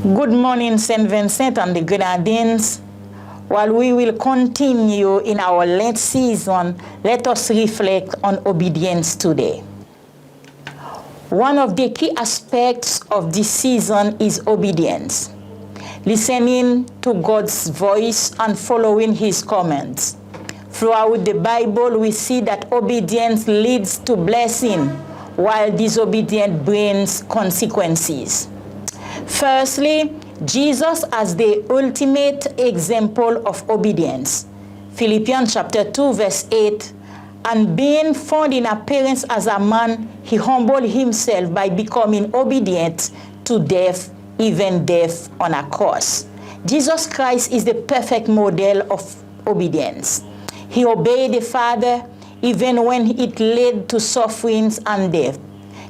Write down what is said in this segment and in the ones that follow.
Good morning, St. Vincent and the Grenadines. While we will continue in our Lent season, let us reflect on obedience today. One of the key aspects of this season is obedience. Listening to God's voice and following his commands. Throughout the Bible, we see that obedience leads to blessing, while disobedience brings consequences. Firstly, Jesus as the ultimate example of obedience. Philippians chapter 2, verse 8, and being found in appearance as a man, he humbled himself by becoming obedient to death, even death on a cross. Jesus Christ is the perfect model of obedience. He obeyed the Father even when it led to sufferings and death.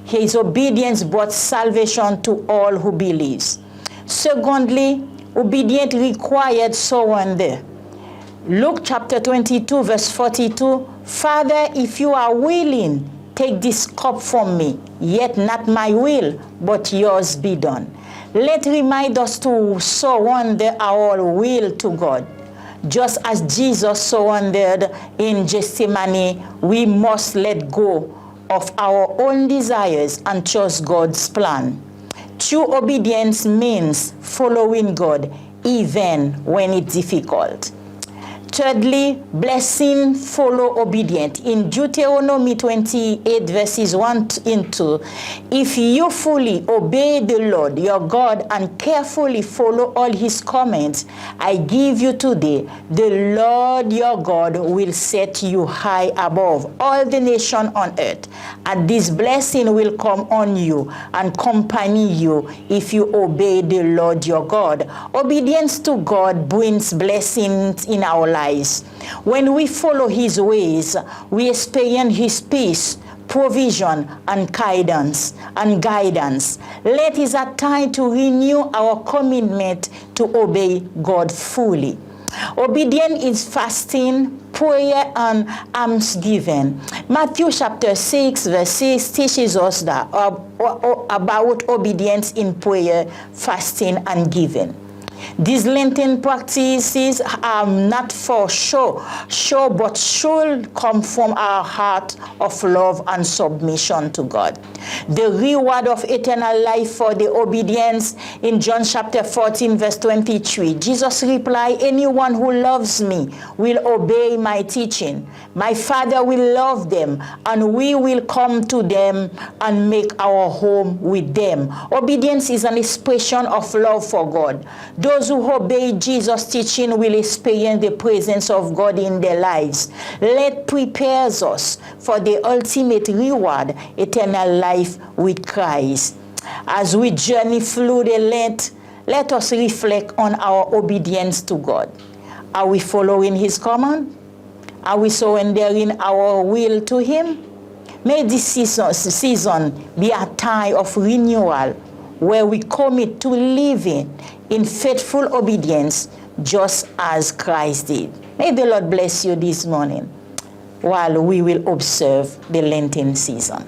His obedience brought salvation to all who believes. Secondly, obedience required surrender. Luke chapter 22, verse 42, Father, if you are willing, take this cup from me, yet not my will, but yours be done. Let remind us to surrender our will to God. Just as Jesus surrendered in Gethsemane, we must let go of our own desires and trust God's plan. True obedience means following God even when it's difficult. Thirdly, blessing follow obedience. In Deuteronomy 28 verses 1 and 2, if you fully obey the Lord your God and carefully follow all his commands I give you today, the Lord your God will set you high above all the nations on earth, and this blessing will come on you and accompany you if you obey the Lord your God. Obedience to God brings blessings in our lives. When we follow his ways, we experience his peace, provision, and guidance. Let is a time to renew our commitment to obey God fully. Obedience is fasting, prayer, and almsgiving. Matthew chapter 6, verse 6 teaches us that about obedience in prayer, fasting, and giving. These Lenten practices are not for show, but should come from our heart of love and submission to God. The reward of eternal life for the obedience in John chapter 14, verse 23. Jesus replied, anyone who loves me will obey my teaching. My Father will love them, and we will come to them and make our home with them. Obedience is an expression of love for God. Those who obey Jesus' teaching will experience the presence of God in their lives. Let prepares us for the ultimate reward, eternal life with Christ. As we journey through the Lent, let us reflect on our obedience to God. Are we following his command? Are we surrendering our will to him? May this season be a time of renewal where we commit to living in faithful obedience just as Christ did. May the Lord bless you this morning while we will observe the Lenten season.